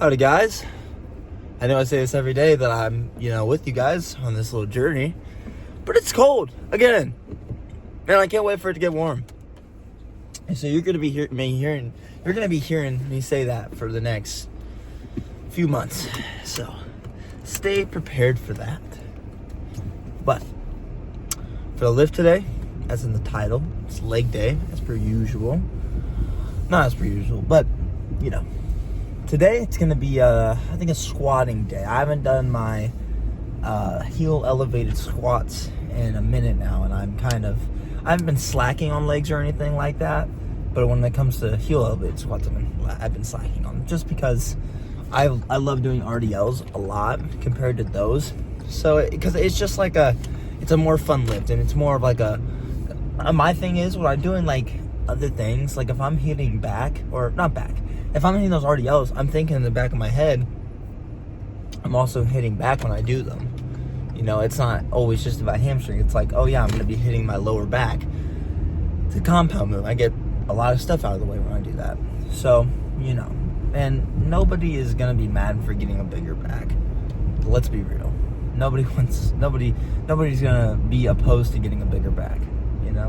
Howdy guys. I know I say this every day that I'm, with you guys on this little journey, but it's cold again, and I can't wait for it to get warm. And so you're gonna be hearing me say that for the next few months. So stay prepared for that. But for the lift today, as in the title, it's leg day as per usual. Not as per usual, but today it's gonna be I think a squatting day. I haven't done my heel elevated squats in a minute now, and I haven't been slacking on legs or anything like that, but when it comes to heel elevated squats, I've been slacking on, just because I love doing RDLs a lot compared to those. So because it's just like it's a more fun lift, and it's more of like my thing is when I'm doing like other things, like if I'm hitting back, or not back, if I'm hitting those RDLs, I'm thinking in the back of my head, I'm also hitting back when I do them. It's not always just about hamstring. It's like, oh yeah, I'm going to be hitting my lower back. It's a compound move. I get a lot of stuff out of the way when I do that. So, and nobody is going to be mad for getting a bigger back. Let's be real. Nobody's going to be opposed to getting a bigger back. Come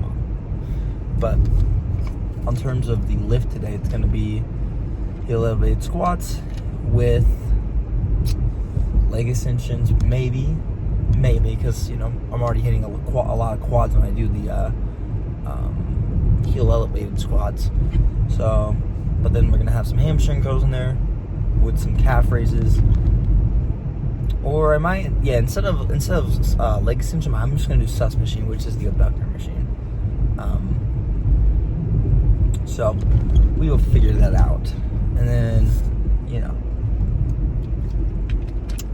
on. But in terms of the lift today, it's going to be heel elevated squats with leg extensions, maybe, because I'm already hitting a lot of quads when I do the heel elevated squats. So, but then we're gonna have some hamstring curls in there with some calf raises, or instead of leg extension, I'm just gonna do sus machine, which is the abductor machine. So we will figure that out, and then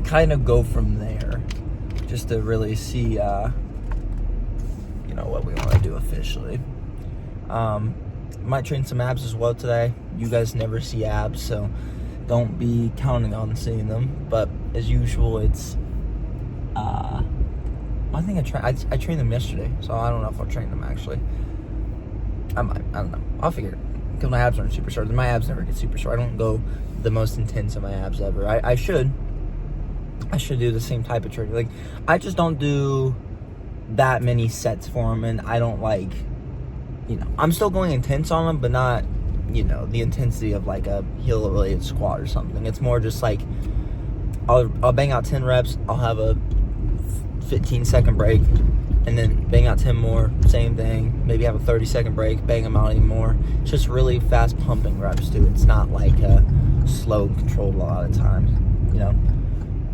kind of go from there, just to really see what we want to do officially. Might train some abs as well today. You guys never see abs, so don't be counting on seeing them, but as usual, it's I think I trained them yesterday, so I don't know if I'll train them actually. I don't know, I'll figure it, because my abs aren't super sore. My abs never get super sore. I don't go the most intense of my abs ever. I should do the same type of training. Like, I just don't do that many sets for them, and I don't like, I'm still going intense on them, but not, the intensity of like a heel related squat or something. It's more just like, I'll bang out 10 reps, I'll have a 15-second break, and then bang out 10 more, same thing, maybe have a 30-second break, bang them out even more. It's just really fast pumping reps too. It's not like slow and controlled a lot of times,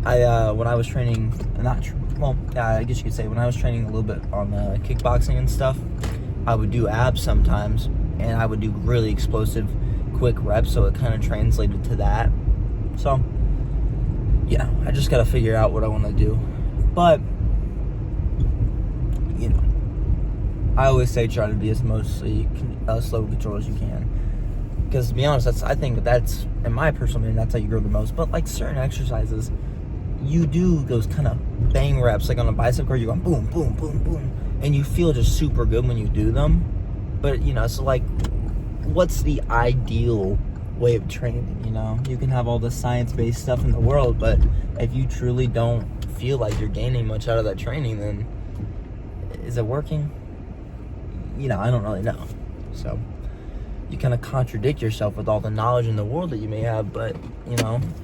when I was training, I guess you could say when I was training a little bit on kickboxing and stuff, I would do abs sometimes, and I would do really explosive, quick reps, so it kind of translated to that. So, I just got to figure out what I want to do. But, I always say try to be as mostly slow and control as you can. Because to be honest, I think that's, in my personal opinion, that's how you grow the most. But like certain exercises, you do those kind of bang reps, like on a bicep curl, you're going boom, boom, boom, boom, and you feel just super good when you do them. But so like, what's the ideal way of training? You can have all the science-based stuff in the world, but if you truly don't feel like you're gaining much out of that training, then is it working? I don't really know. So you kind of contradict yourself with all the knowledge in the world that you may have, but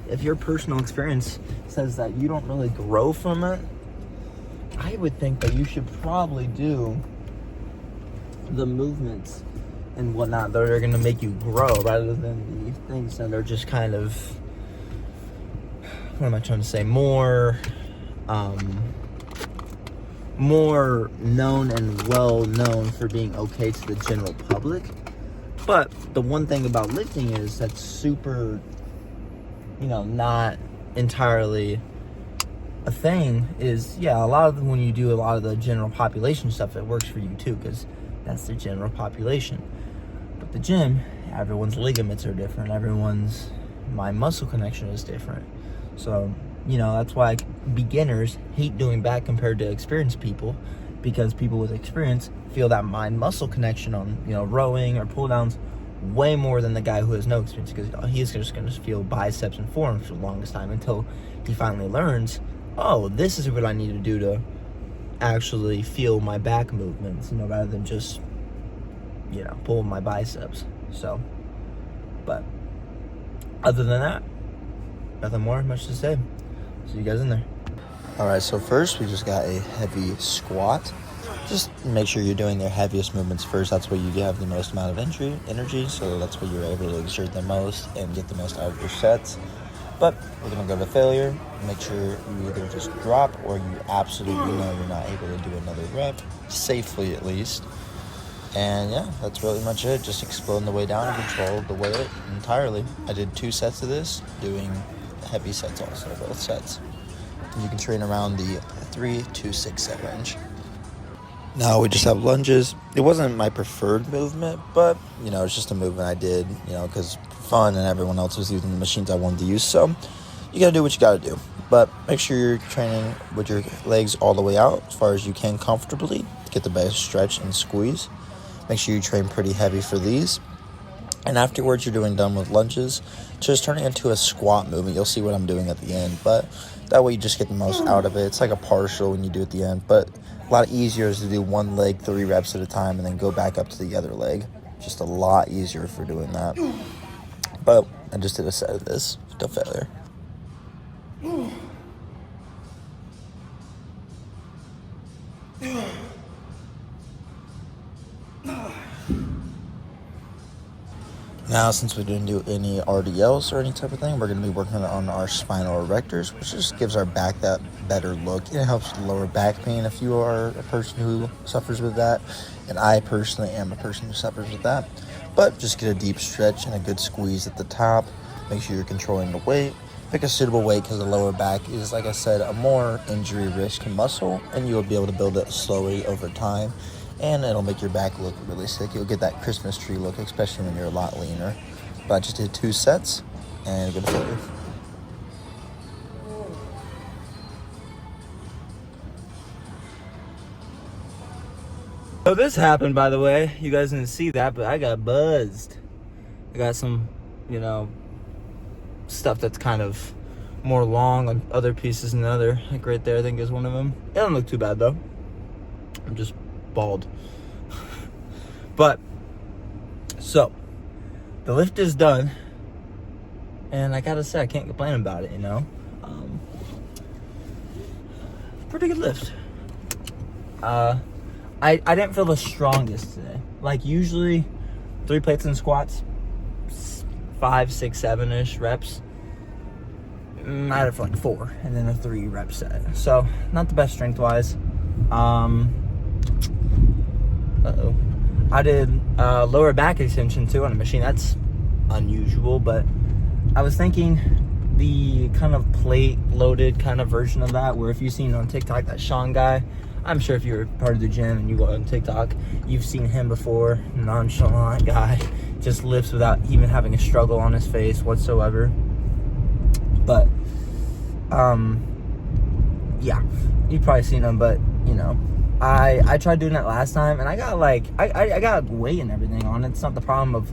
if your personal experience says that you don't really grow from it, I would think that you should probably do the movements and whatnot that are going to make you grow, rather than the things that are just kind of, what am I trying to say, more known and well known for being okay to the general public. But the one thing about lifting is that's super, not entirely a thing, is, a lot of when you do a lot of the general population stuff, it works for you too, because that's the general population. But the gym, everyone's ligaments are different, my muscle connection is different. So, that's why beginners hate doing back compared to experienced people, because people with experience feel that mind muscle connection on, rowing or pull downs way more than the guy who has no experience, because he's just going to feel biceps and forearms for the longest time until he finally learns, oh, this is what I need to do to actually feel my back movements, rather than just, pull my biceps. So, but other than that, nothing much to say. See you guys in there. All right, so first we just got a heavy squat. Just make sure you're doing their heaviest movements first. That's where you have the most amount of energy, so that's where you're able to exert the most and get the most out of your sets. But we're going to go to failure. Make sure you either just drop or you absolutely know you're not able to do another rep, safely at least. And yeah, that's really much it. Just exploding the way down and control the weight entirely. I did 2 sets of this, doing heavy sets also, both sets. And you can train around the 3 to 6 set range. Now we just have lunges. It wasn't my preferred movement, but, it's just a movement I did, because fun and everyone else was using the machines I wanted to use. So you got to do what you got to do. But make sure you're training with your legs all the way out as far as you can comfortably to get the best stretch and squeeze. Make sure you train pretty heavy for these. And afterwards, you're done with lunges. Just turn it into a squat movement. You'll see what I'm doing at the end. But that way you just get the most out of it. It's like a partial when you do at the end. But a lot easier is to do one leg 3 reps at a time and then go back up to the other leg. Just a lot easier for doing that. But I just did a set of this to failure. Now, since we didn't do any RDLs or any type of thing, we're going to be working on our spinal erectors, which just gives our back that better look. It helps with lower back pain if you are a person who suffers with that. And I personally am a person who suffers with that. But just get a deep stretch and a good squeeze at the top. Make sure you're controlling the weight. Pick a suitable weight, because the lower back is, like I said, a more injury risk muscle, and you'll be able to build it slowly over time. And it'll make your back look really sick. You'll get that Christmas tree look, especially when you're a lot leaner. But I just did 2 sets and good failure. So this happened, by the way. You guys didn't see that, but I got buzzed. I got some, stuff that's kind of more long on other pieces than the other. Like right there, I think is one of them. It don't look too bad, though. I'm just bald. But so the lift is done, and I gotta say I can't complain about it. Pretty good lift. I didn't feel the strongest today. Like usually 3 plates and squats, 5, 6, 7-ish reps. I had it for like 4 and then a 3 rep set. So not the best strength wise. I did lower back extension too on a machine. That's unusual, but I was thinking the kind of plate loaded kind of version of that, where if you've seen on TikTok that Sean guy, I'm sure if you're part of the gym and you go on TikTok, you've seen him before. Nonchalant guy, just lifts without even having a struggle on his face whatsoever. But yeah, you've probably seen him, but I tried doing that last time, and I got I got weight and everything on it. It's not the problem of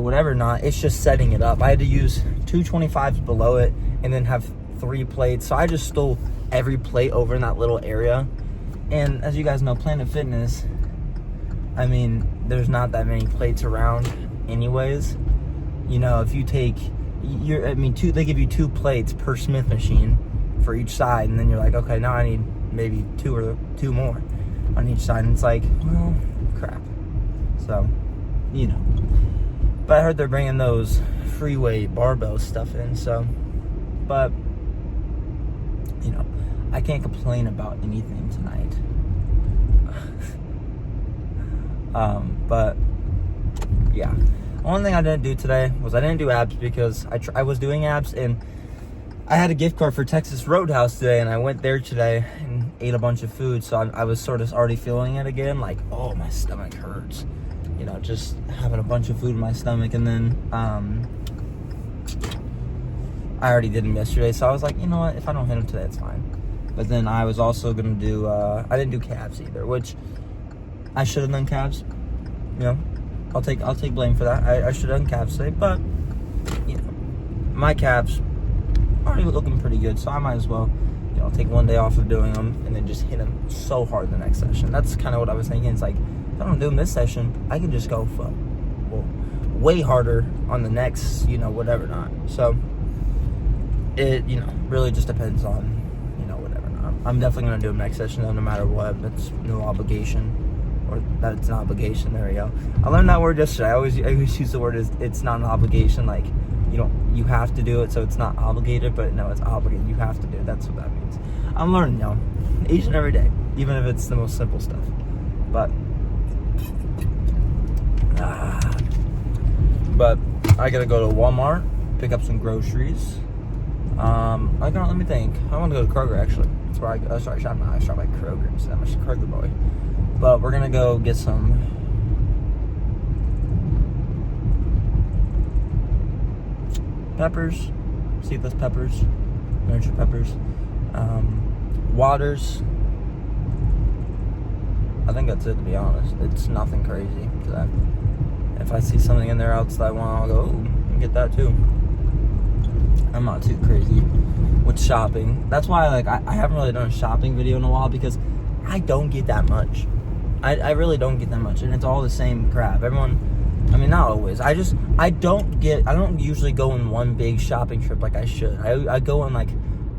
whatever, not. It's just setting it up. I had to use 2 25s below it and then have 3 plates. So I just stole every plate over in that little area. And as you guys know, Planet Fitness, I mean, there's not that many plates around anyways. If you take they give you 2 plates per Smith machine for each side, and then you're like, okay, now I need maybe 2 or 2 more on each side, and it's like, well, crap. So, but I heard they're bringing those free weight barbell stuff in, so, but I can't complain about anything tonight. But yeah, only thing I didn't do today was I didn't do abs, because I was doing abs, and I had a gift card for Texas Roadhouse today, and I went there today and ate a bunch of food, so I was sort of already feeling it again, like, oh, my stomach hurts, just having a bunch of food in my stomach. And then I already did them yesterday, so I was like, you know what, if I don't hit them today, it's fine. But then I was also gonna do I didn't do calves either, which I should have done calves, I'll take blame for that. I should have done calves today, but you know, my calves already looking pretty good, so I might as well, you know, take one day off of doing them and then just hit them so hard the next session. That's kind of what I was thinking. It's like, if I don't do them this session, I can just go for, well, way harder on the next, you know, whatever not. So it, you know, really just depends on, you know, whatever not. I'm definitely gonna do them next session though, no matter what. It's no obligation, or that it's an obligation. There we go. I learned that word yesterday. I always use the word as it's not an obligation, like you have to do it, so it's not obligated, but no, it's obligated. You have to do it. That's what that means. I'm learning, y'all, each and every day, even if it's the most simple stuff. But I gotta go to Walmart, pick up some groceries. Let me think. I want to go to Kroger, actually. That's where I shop by Kroger instead. I'm a Kroger boy. But we're gonna go get some peppers, seedless peppers, miniature peppers, waters. I think that's it, to be honest. It's nothing crazy. If I see something in there else that I want, I'll go, ooh, get that too. I'm not too crazy with shopping. That's why I haven't really done a shopping video in a while, because I don't get that much. I really don't get that much, and it's all the same crap. Everyone, I mean, not always. I don't usually go in one big shopping trip like I should. I go and like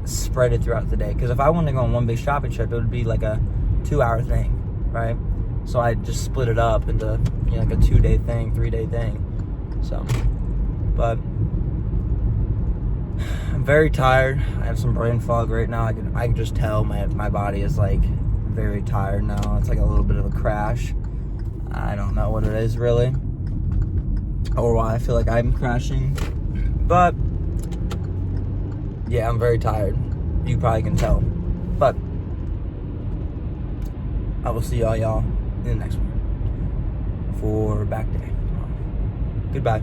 spread it throughout the day, because if I wanted to go on one big shopping trip, it would be like a 2-hour thing, right? So I just split it up into, you know, like a 2-day thing, 3-day thing. So, but I'm very tired. I have some brain fog right now. I can just tell my body is like very tired now. It's like a little bit of a crash. I don't know what it is really, or why I feel like I'm crashing, but yeah, I'm very tired. You probably can tell, but I will see y'all in the next one for back day tomorrow. Goodbye.